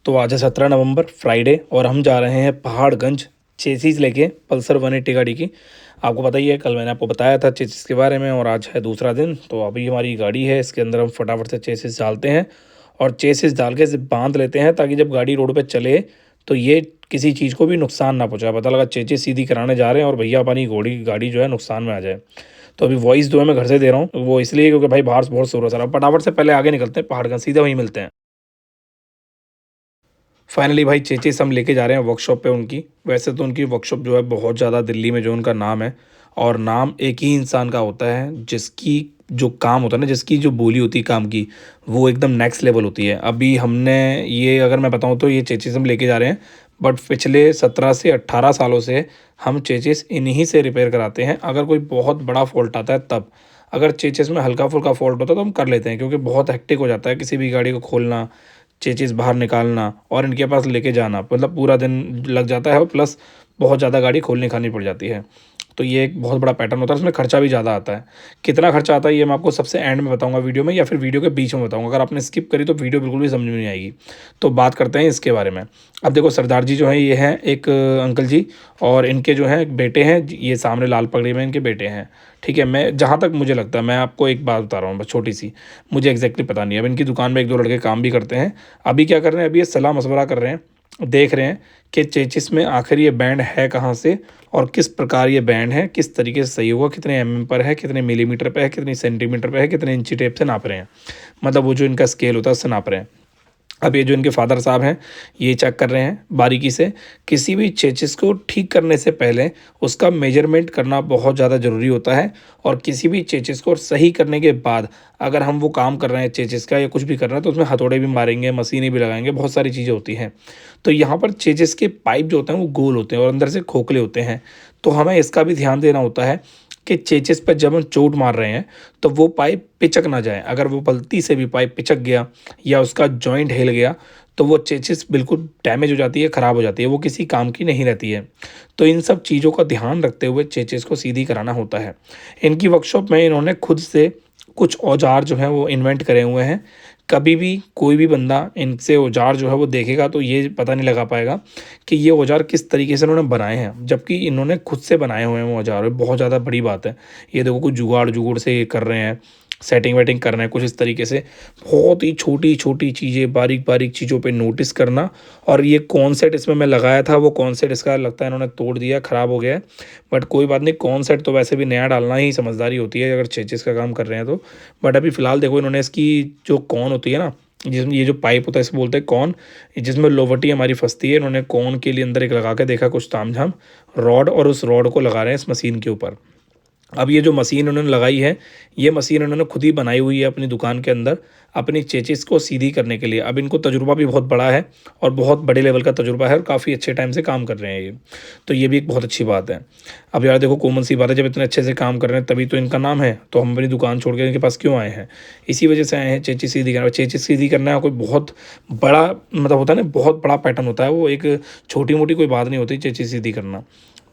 तो आज है 17 नवंबर फ्राइडे और हम जा रहे हैं पहाड़गंज चेसिस लेके पल्सर 180 गाड़ी की। आपको पता ही है, कल मैंने आपको बताया था चेसिस के बारे में और आज है दूसरा दिन। तो अभी हमारी गाड़ी है, इसके अंदर हम फटाफट से चेसिस डालते हैं और चेसिस डाल के इसे बांध लेते हैं ताकि जब गाड़ी रोड पे चले तो ये किसी चीज़ को भी नुकसान ना पहुंचाए। पता लगा चेसिस सीधी कराने जा रहे हैं और भैया अपनी गाड़ी जो है नुकसान में आ जाए। तो अभी वॉइस जो है मैं घर से दे रहा हूँ, वो इसलिए क्योंकि भाई बाहर बहुत शोर है। फटाफट से पहले आगे निकलते हैं, पहाड़गंज सीधा वहीं मिलते हैं। फाइनली भाई चेचिस हम लेके जा रहे हैं वर्कशॉप पे उनकी। वैसे तो उनकी वर्कशॉप जो है बहुत ज़्यादा दिल्ली में जो उनका नाम है, और नाम एक ही इंसान का होता है जिसकी जो काम होता है ना, जिसकी जो बोली होती है काम की, वो एकदम नेक्स्ट लेवल होती है। अभी हमने ये, अगर मैं बताऊँ तो ये चेचिस हम लेके जा रहे हैं, बट पिछले 17 से 18 सालों से हम चेचिस इन्हीं से रिपेयर कराते हैं। अगर कोई बहुत बड़ा फॉल्ट आता है तब, अगर चेचिस में हल्का फुल्का फॉल्ट होता है तो हम कर लेते हैं, क्योंकि बहुत हेक्टिक हो जाता है किसी भी गाड़ी को खोलना, चेचिस बाहर निकालना और इनके पास लेके जाना, मतलब पूरा दिन लग जाता है और प्लस बहुत ज़्यादा गाड़ी खोलनी खानी पड़ जाती है। तो ये एक बहुत बड़ा पैटर्न होता है, उसमें खर्चा भी ज़्यादा आता है। कितना खर्चा आता है ये मैं आपको सबसे एंड में बताऊंगा वीडियो में, या फिर वीडियो के बीच में बताऊंगा। अगर आपने स्किप करी तो वीडियो बिल्कुल भी समझ में नहीं आएगी। तो बात करते हैं इसके बारे में। अब देखो, सरदार जी जो हैं ये हैं एक अंकल जी, और इनके जो हैं एक बेटे हैं, ये सामने लाल पगड़ी में इनके बेटे हैं। ठीक है, मैं जहाँ तक मुझे लगता है, मैं आपको एक बात बता रहा हूँ बस छोटी सी, मुझे एग्जैक्टली पता नहीं है। अब इनकी दुकान में एक दो लड़के काम भी करते हैं। अभी क्या कर रहे हैं, अभी ये सलाह मशवरा कर रहे हैं, देख रहे हैं कि चेचिस में आखिर ये बैंड है कहाँ से और किस प्रकार ये बैंड है, किस तरीके से सही होगा, कितने पर है, कितने मिलीमीटर पे है, कितनी सेंटीमीटर पे है, कितने इंची टेप से नाप रहे हैं। मतलब वो जो इनका स्केल होता है उससे नाप रहे हैं। अब ये जो इनके फादर साहब हैं, ये चेक कर रहे हैं बारीकी से। किसी भी चेचिस को ठीक करने से पहले उसका मेजरमेंट करना बहुत ज़्यादा ज़रूरी होता है, और किसी भी चेचिस को सही करने के बाद अगर हम वो काम कर रहे हैं चेचिस का या कुछ भी कर रहे हैं तो उसमें हथौड़े भी मारेंगे, मशीनें भी लगाएंगे, बहुत सारी चीज़ें होती हैं। तो यहाँ पर चेचिस के पाइप जो होते हैं वो गोल होते हैं और अंदर से खोखले होते हैं। तो हमें इसका भी ध्यान देना होता है कि चेचिस पर जब हम चोट मार रहे हैं तो वो पाइप पिचक ना जाए। अगर वो गलती से भी पाइप पिचक गया या उसका जॉइंट हिल गया तो वो चेचिस बिल्कुल डैमेज हो जाती है, ख़राब हो जाती है, वो किसी काम की नहीं रहती है। तो इन सब चीज़ों का ध्यान रखते हुए चेचिस को सीधी कराना होता है। इनकी वर्कशॉप में इन्होंने खुद से कुछ औजार जो हैं वो इन्वेंट करे हुए हैं। कभी भी कोई भी बंदा इनसे औजार जो है वो देखेगा तो ये पता नहीं लगा पाएगा कि ये औजार किस तरीके से इन्होंने बनाए हैं, जबकि इन्होंने खुद से बनाए हुए हैं वो औजार। बहुत ज़्यादा बड़ी बात है। ये देखो, कुछ जुगाड़ जुगड़ से ये कर रहे हैं, सेटिंग वेटिंग कर रहे हैं कुछ इस तरीके से। बहुत ही छोटी छोटी चीज़ें, बारीक बारीक चीज़ों पे नोटिस करना। और ये कौन सेट इसमें मैं लगाया था, वो कौन सेट इसका लगता है इन्होंने तोड़ दिया, ख़राब हो गया है। बट कोई बात नहीं, कौन सेट तो वैसे भी नया डालना ही समझदारी होती है अगर चेचिस का काम कर रहे हैं तो। बट अभी फ़िलहाल देखो, इन्होंने इसकी जो कौन होती है ना, जिसमें ये जो पाइप होता है इसे बोलते हैं कौन, जिसमें लोवटी हमारी फंसती है, इन्होंने कौन के लिए अंदर एक लगा के देखा कुछ तामझाम रॉड, और उस रॉड को लगा रहे हैं इस मशीन के ऊपर। अब ये जो मशीन उन्होंने लगाई है, ये मशीन उन्होंने खुद ही बनाई हुई है अपनी दुकान के अंदर, अपनी चेचिस को सीधी करने के लिए। अब इनको तजुर्बा भी बहुत बड़ा है और बहुत बड़े लेवल का तजुर्बा है और काफ़ी अच्छे टाइम से काम कर रहे हैं ये। तो ये भी एक बहुत अच्छी बात है। अब यार देखो, कॉमन सी बात है, जब इतने अच्छे से काम कर रहे हैं तभी तो इनका नाम है। तो हम अपनी दुकान छोड़ के इनके पास क्यों आए हैं? इसी वजह से आए हैं चेचिस सीधी करना। चेचिस सीधी करना कोई बहुत बड़ा मतलब होता है ना, बहुत बड़ा पैटर्न होता है वो, एक छोटी मोटी कोई बात नहीं होती चेचिस सीधी करना।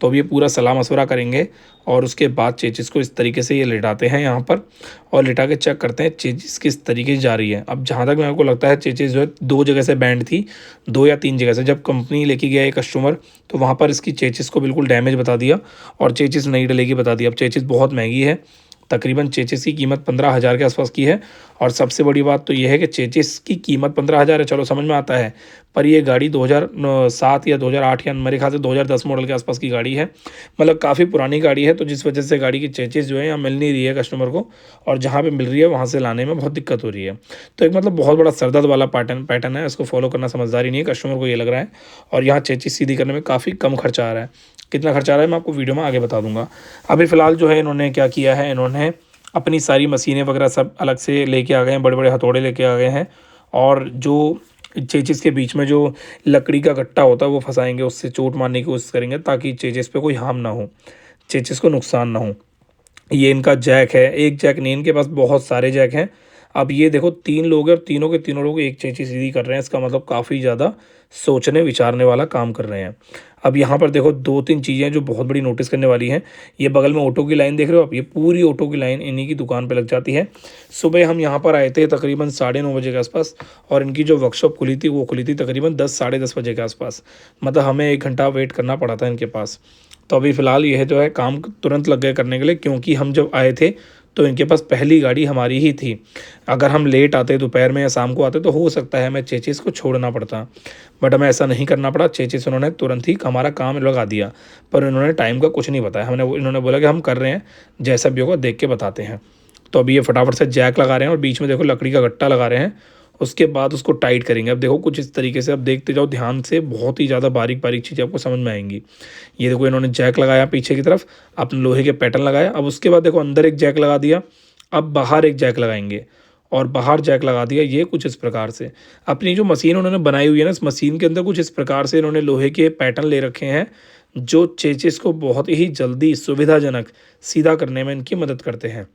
तो अब ये पूरा सलाह मशवरा करेंगे और उसके बाद चेचिस को इस तरीके से ये लिटाते हैं यहाँ पर, और लिटा के चेक करते हैं चेचिस किस तरीके से जा रही है। अब जहाँ तक मेरे को लगता है चेचिस जो है 2 जगह से बैंड थी, 2 या 3 जगह से। जब कंपनी लेके गया ये कस्टमर तो वहाँ पर इसकी चेचिस को बिल्कुल डैमेज बता दिया और चेचिस नहीं डलेगी बता दिया। अब चेचिस बहुत महंगी है, तकरीबन चेचिस की कीमत 15,000 के आसपास की है। और सबसे बड़ी बात तो ये है कि चेचिस की कीमत 15,000 है, चलो समझ में आता है, पर ये गाड़ी 2007 या 2008 या मेरे ख्याल से 2010 मॉडल के आसपास की गाड़ी है। मतलब काफ़ी पुरानी गाड़ी है, तो जिस वजह से गाड़ी की चेचिस जो है यहाँ मिल नहीं रही है कस्टमर को, और जहाँ पे मिल रही है वहाँ से लाने में बहुत दिक्कत हो रही है। तो एक मतलब बहुत बड़ा सरदर्द वाला पैटर्न है, इसको फॉलो करना समझदारी नहीं है, कस्टमर को ये लग रहा है। और यहाँ चेचिस सीधी करने में काफ़ी कम खर्चा आ रहा है। कितना खर्चा आ रहा है मैं आपको वीडियो में आगे बता दूंगा। अभी फ़िलहाल जो है इन्होंने क्या किया है, इन्होंने अपनी सारी मशीनें वगैरह सब अलग से लेके आ गए हैं, बड़े बड़े हथौड़े लेके आ गए हैं। और जो चेचिस के बीच में जो लकड़ी का गट्टा होता है वो फंसाएंगे, उससे चोट मारने की कोशिश करेंगे ताकि चेचिस पे कोई हार्म ना हो, चेचिस को नुकसान ना हो। ये इनका जैक है, एक जैक नहीं, इनके पास बहुत सारे जैक हैं। अब ये देखो 3 लोग हैं और तीनों के तीनों लोग एक चेंची सीधी कर रहे हैं, इसका मतलब काफ़ी ज़्यादा सोचने विचारने वाला काम कर रहे हैं। अब यहाँ पर देखो 2-3 चीज़ें जो बहुत बड़ी नोटिस करने वाली हैं। ये बगल में ऑटो की लाइन देख रहे हो आप, ये पूरी ऑटो की लाइन इन्हीं की दुकान पे लग जाती है। सुबह हम यहाँ पर आए थे तकरीबन 9:30 बजे के आसपास, और इनकी जो वर्कशॉप खुली थी वो खुली थी तकरीबन 10 साढ़े 10 बजे के आसपास। मतलब हमें 1 घंटा वेट करना पड़ा था इनके पास। तो अभी फ़िलहाल यह जो है काम तुरंत लग गए करने के लिए, क्योंकि हम जब आए थे तो इनके पास पहली गाड़ी हमारी ही थी। अगर हम लेट आते दोपहर में या शाम को आते तो हो सकता है हमें चेचिस को छोड़ना पड़ता, बट हमें ऐसा नहीं करना पड़ा। चेचिस उन्होंने तुरंत ही हमारा काम लगा दिया, पर इन्होंने टाइम का कुछ नहीं बताया। इन्होंने बोला कि हम कर रहे हैं, जैसा भी होगा देख के बताते हैं। तो अभी ये फटाफट से जैक लगा रहे हैं और बीच में देखो लकड़ी का गट्टा लगा रहे हैं। उसके बाद उसको टाइट करेंगे। अब देखो कुछ इस तरीके से, अब देखते जाओ ध्यान से, बहुत ही ज़्यादा बारीक बारीक चीज़ें आपको समझ में आएंगी। ये देखो इन्होंने जैक लगाया पीछे की तरफ, अपने लोहे के पैटर्न लगाया। अब उसके बाद देखो अंदर एक जैक लगा दिया, अब बाहर एक जैक लगाएंगे और बाहर जैक लगा दिया। ये कुछ इस प्रकार से अपनी जो मशीन उन्होंने बनाई हुई है ना, इस मशीन के अंदर कुछ इस प्रकार से इन्होंने लोहे के पैटर्न ले रखे हैं, जो चेचिस को बहुत ही जल्दी सुविधाजनक सीधा करने में इनकी मदद करते हैं।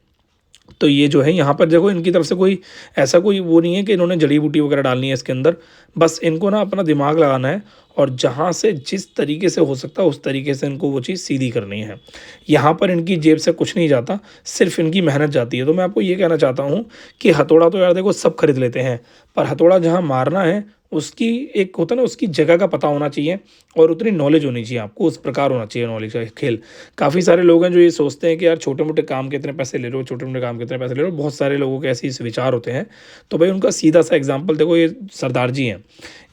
तो ये जो है यहाँ पर देखो इनकी तरफ से कोई ऐसा कोई वो नहीं है कि इन्होंने जड़ी बूटी वगैरह डालनी है इसके अंदर। बस इनको ना अपना दिमाग लगाना है और जहाँ से जिस तरीके से हो सकता है उस तरीके से इनको वो चीज़ सीधी करनी है। यहाँ पर इनकी जेब से कुछ नहीं जाता, सिर्फ इनकी मेहनत जाती है। तो मैं आपको ये कहना चाहता हूँ कि हथौड़ा तो यार देखो सब खरीद लेते हैं, पर हथौड़ा जहाँ मारना है उसकी एक होता है ना, उसकी जगह का पता होना चाहिए और उतनी नॉलेज होनी चाहिए आपको, उस प्रकार होना चाहिए नॉलेज का खेल। काफ़ी सारे लोग हैं जो ये सोचते हैं कि यार छोटे मोटे काम के इतने पैसे ले लो, छोटे मोटे काम के इतने पैसे ले लो। बहुत सारे लोगों के ऐसे इस विचार होते हैं। तो भाई उनका सीधा सा एग्जाम्पल देखो, ये सरदार जी हैं,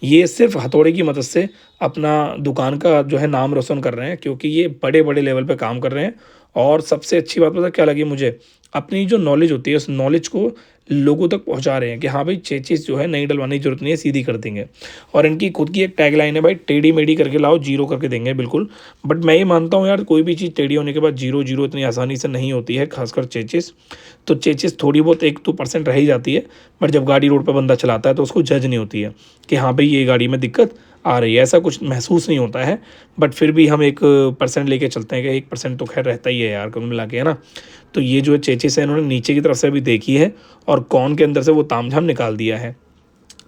ये सिर्फ हथौड़े की मदद से अपना दुकान का जो है नाम रोशन कर रहे हैं, क्योंकि ये बड़े बड़े लेवल पे काम कर रहे हैं। और सबसे अच्छी बात पता क्या लगी मुझे, अपनी जो नॉलेज होती है उस नॉलेज को लोगों तक पहुंचा रहे हैं कि हाँ भाई चेचिस जो है नहीं डलवाने की जरूरत नहीं है, सीधी कर देंगे। और इनकी खुद की एक टैगलाइन है, भाई टेढ़ी मेढ़ी करके लाओ, जीरो करके देंगे बिल्कुल। बट मैं ये मानता हूँ यार, कोई भी चीज़ टेढ़ी होने के बाद जीरो जीरो इतनी आसानी से नहीं होती है, खासकर चेचिस। तो चेचिस थोड़ी बहुत 1-2% रह ही जाती है, बट जब गाड़ी रोड पर बंदा चलाता है तो उसको जज नहीं होती है कि हाँ भाई ये गाड़ी में दिक्कत आ रही है, ऐसा कुछ महसूस नहीं होता है। बट फिर भी हम 1% लेके चलते हैं कि 1% तो खैर रहता ही है यार कुल मिला के, है ना। तो ये जो चेचिस है इन्होंने नीचे की तरफ से भी देखी है और कौन के अंदर से वो तामझाम निकाल दिया है।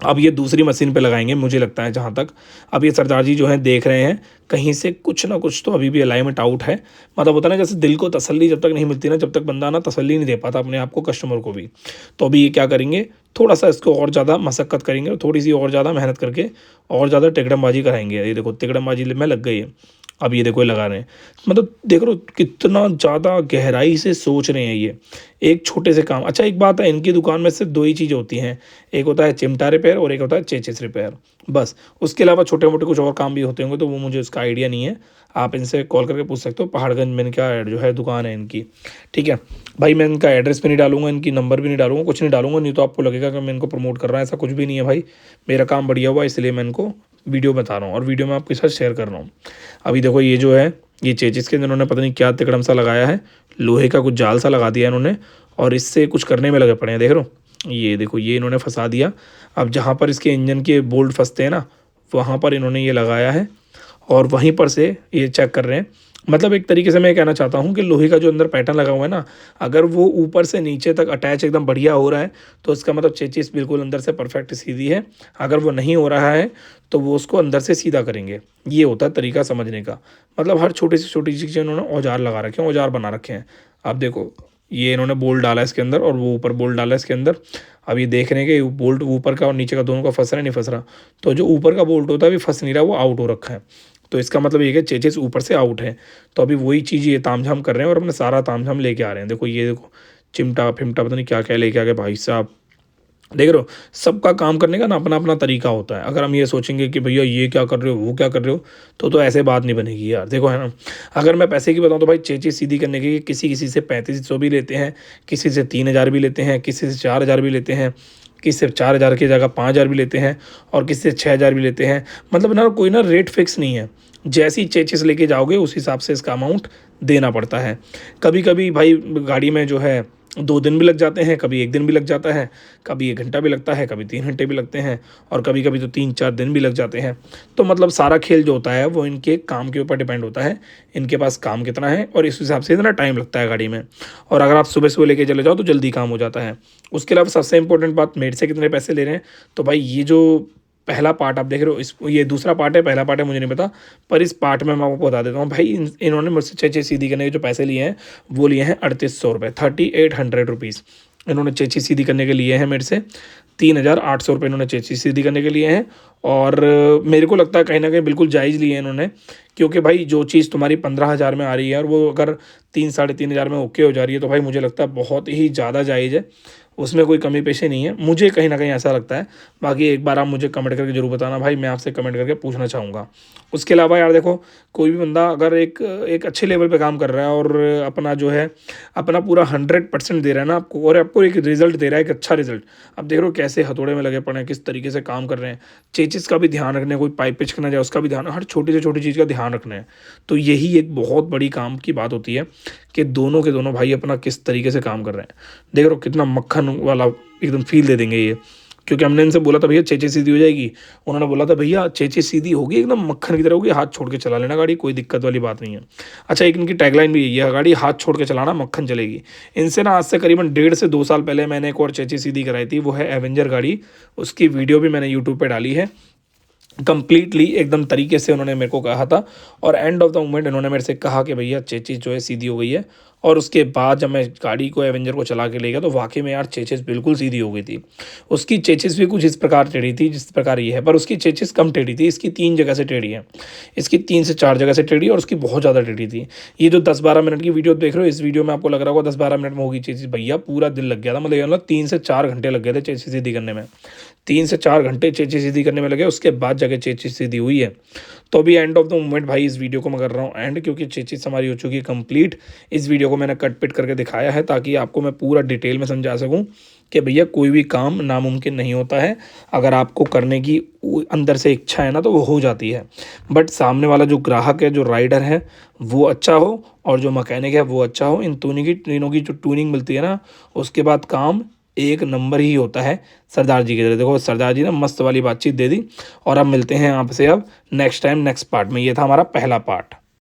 अब ये दूसरी मशीन पे लगाएंगे मुझे लगता है जहाँ तक। अब ये सरदार जी जो हैं देख रहे हैं कहीं से कुछ ना कुछ तो अभी भी अलाइनमेंट आउट है। मतलब होता है ना, जैसे दिल को तसल्ली जब तक नहीं मिलती ना, जब तक बंदा ना तसल्ली नहीं दे पाता अपने आप को, कस्टमर को भी। तो अभी ये क्या करेंगे, थोड़ा सा इसको और ज़्यादा मशक्क़त करेंगे और थोड़ी सी और ज़्यादा मेहनत करके और ज़्यादा तिकड़मबाजी कराएंगे। ये देखो तिकड़मबाजी में लग गई है। अब ये देखो ये लगा रहे हैं, मतलब देख रहे हो कितना ज़्यादा गहराई से सोच रहे हैं ये एक छोटे से काम। अच्छा एक बात है, इनकी दुकान में सिर्फ 2 ही चीज़ें होती हैं, एक होता है चिमटा रिपेयर और एक होता है चेचिस रिपेयर, बस। उसके अलावा छोटे मोटे कुछ और काम भी होते होंगे तो वो मुझे उसका आइडिया नहीं है। आप इनसे कॉल करके पूछ सकते हो, पहाड़गंज में इनका जो है दुकान है इनकी, ठीक है भाई। मैं इनका एड्रेस भी नहीं डालूंगा, इनकी नंबर भी नहीं डालूंगा, कुछ नहीं डालूंगा, नहीं तो आपको लगेगा कि मैं इनको प्रमोट कर रहा हूँ। ऐसा कुछ भी नहीं है भाई, मेरा काम बढ़िया हुआ इसलिए मैं इनको वीडियो बता रहा हूँ और वीडियो में आपके साथ शेयर कर रहा हूँ। अभी देखो ये जो है ये चेचिस के अंदर इन्होंने पता नहीं क्या तिकड़म सा लगाया है, लोहे का कुछ जाल सा लगा दिया इन्होंने और इससे कुछ करने में लगे पड़े हैं, देख रहे हो। ये देखो ये इन्होंने फंसा दिया। अब जहाँ पर इसके इंजन के बोल्ट फंसते हैं ना, वहाँ पर इन्होंने ये लगाया है और वहीं पर से ये चेक कर रहे हैं। मतलब एक तरीके से मैं कहना चाहता हूँ कि लोहे का जो अंदर पैटर्न लगा हुआ है ना, अगर वो ऊपर से नीचे तक अटैच एकदम बढ़िया हो रहा है तो इसका मतलब चेचिस बिल्कुल अंदर से परफेक्ट सीधी है। अगर वो नहीं हो रहा है तो वो उसको अंदर से सीधा करेंगे। ये होता है तरीका समझने का। मतलब हर छोटी से छोटी चीज़ें इन्होंने औजार लगा रखे हैं, औजार बना रखे हैं। आप देखो ये इन्होंने बोल्ट डाला है इसके अंदर और वो ऊपर बोल्ट डाला है इसके अंदर। अब ये देख रहे हैं कि बोल्ट ऊपर का और नीचे का दोनों का फंस रहा है नहीं फंस रहा। तो जो ऊपर का बोल्ट होता है अभी फंस नहीं रहा, वो आउट हो रखा है। तो इसका मतलब ये कि चेचिस ऊपर से आउट है। तो अभी वही चीज़ ये तामझाम कर रहे हैं और अपने सारा तामझाम लेके आ रहे हैं। देखो ये देखो चिमटा फिमटा पता नहीं क्या क्या लेके आ गए भाई साहब। देख रहे हो सबका काम करने का ना अपना अपना तरीका होता है। अगर हम ये सोचेंगे कि भैया ये क्या कर रहे हो वो क्या कर रहे हो, तो ऐसे बात नहीं बनेगी यार। देखो है ना, अगर मैं पैसे की बताऊँ तो भाई चेचिस सीधी करने के किसी किसी से 3500 भी लेते हैं, किसी से 3000 भी लेते हैं, किसी से 4000 भी लेते हैं, किसी से 4000 की जगह 5000 भी लेते हैं और किसी से 6000 भी लेते हैं। मतलब ना कोई ना रेट फिक्स नहीं है, जैसी चेचिस लेके जाओगे उस हिसाब से इसका अमाउंट देना पड़ता है। कभी कभी भाई गाड़ी में जो है 2 दिन भी लग जाते हैं, कभी 1 दिन भी लग जाता है, कभी 1 घंटा भी लगता है, कभी 3 घंटे भी लगते हैं और कभी-कभी तो 3-4 दिन भी लग जाते हैं। तो मतलब सारा खेल जो होता है वो इनके काम के ऊपर डिपेंड होता है, इनके पास काम कितना है और इस हिसाब से इतना टाइम लगता है गाड़ी में। और अगर आप सुबह-सुबह लेके चले जाओ तो जल्दी काम हो जाता है। उसके अलावा सबसे इम्पोर्टेंट बात, मेरे से कितने पैसे ले रहे हैं, तो भाई ये जो पहला पार्ट आप देख रहे हो, इस ये दूसरा पार्ट है, पहला पार्ट है मुझे नहीं पता, पर इस पार्ट में मैं आपको बता देता हूँ भाई, इन्होंने मुझसे 6-6 सीधी करने के जो पैसे लिए हैं वो लिए हैं 3800 रुपये, 3800 रुपीज़ इन्होंने चेची सीधी करने के लिए हैं मेरे से। 3800 रुपये इन्होंने चेची सीधी करने के लिए हैं। और मेरे को लगता है कहीं ना कहीं बिल्कुल जायज़ लिए हैं इन्होंने, क्योंकि भाई जो चीज़ तुम्हारी 15,000 में आ रही है और वो अगर 3-3,500 में ओके हो जा रही है तो भाई मुझे लगता है बहुत ही ज़्यादा जायज़ है, उसमें कोई कमी पेशी नहीं है, मुझे कहीं ना कहीं ऐसा लगता है। बाकी एक बार आप मुझे कमेंट करके ज़रूर बताना भाई, मैं आपसे कमेंट करके पूछना चाहूँगा। उसके अलावा यार देखो, कोई भी बंदा अगर एक एक अच्छे लेवल पे काम कर रहा है और अपना जो है अपना पूरा 100% दे रहा है ना आपको, और आपको एक रिजल्ट दे रहा है, एक अच्छा रिजल्ट, अब देख रहे हो कैसे हथौड़े में लगे पड़े हैं, किस तरीके से काम कर रहे हैं, चेचिस का भी ध्यान रखना है, कोई पाइप पिच ना जाए उसका भी ध्यान, हर छोटी से छोटी चीज़ का ध्यान रखना है। तो यही एक बहुत बड़ी काम की बात होती है कि दोनों के दोनों भाई अपना किस तरीके से काम कर रहे हैं। देख रहे हो कितना मक्खन वाला एकदम फील दे देंगे ये, क्योंकि हमने इनसे बोला था भैया चेची सीधी हो जाएगी, उन्होंने बोला था भैया चेची सीधी होगी एकदम मक्खन की तरह होगी, हाथ छोड़ के चला लेना गाड़ी, कोई दिक्कत वाली बात नहीं है। अच्छा, एक इनकी टैगलाइन भी यही है, गाड़ी हाथ छोड़ के चलाना मक्खन चलेगी। इनसे ना आज से करीबन 1.5 से 2 साल पहले मैंने एक और चेची सीधी कराई थी, वो है एवेंजर गाड़ी, उसकी वीडियो भी मैंने यूट्यूब पर डाली है। कंप्लीटली एकदम तरीके से उन्होंने मेरे को कहा था, और एंड ऑफ द मोमेंट इन्होंने मेरे से कहा कि भैया चेचिस जो है सीधी हो गई है। और उसके बाद जब मैं गाड़ी को एवेंजर को चला के ले गया तो वाकई में यार चेचिस बिल्कुल सीधी हो गई थी। उसकी चेचिस भी कुछ इस प्रकार टेढ़ी थी जिस प्रकार ये है, पर उसकी चेचिस कम टेढ़ी थी, इसकी 3 जगह से टेढ़ी है, इसकी 3 से 4 जगह से टेढ़ी, और उसकी बहुत ज़्यादा टेढ़ी थी। ये जो 10-12 मिनट की वीडियो देख रहे हो, इस वीडियो में आपको लग रहा होगा 10-12 मिनट में होगी चेचिस, भैया पूरा दिन लग गया था, मतलब 3 से 4 घंटे लग गए थे चेचिस सीधी करने में। 3 से 4 घंटे चेची सीधी करने में लगे, उसके बाद जाके चेची सीधी हुई है। तो अभी एंड ऑफ द मोमेंट भाई इस वीडियो को मैं कर रहा हूँ एंड, क्योंकि चेचिस हमारी हो चुकी है कंप्लीट। इस वीडियो को मैंने कट पिट करके दिखाया है ताकि आपको मैं पूरा डिटेल में समझा सकूँ कि भैया कोई भी काम नामुमकिन नहीं होता है, अगर आपको करने की अंदर से इच्छा है ना तो वो हो जाती है। बट सामने वाला जो ग्राहक है, जो राइडर है, वो अच्छा हो और जो मैकेनिक है वो अच्छा हो, इन तीनों की जो ट्यूनिंग मिलती है ना, उसके बाद काम एक नंबर ही होता है सरदार जी की तरह। देखो सरदार जी ने मस्त वाली बातचीत दे दी, और अब मिलते हैं आपसे अब नेक्स्ट टाइम नेक्स्ट पार्ट में। ये था हमारा पहला पार्ट।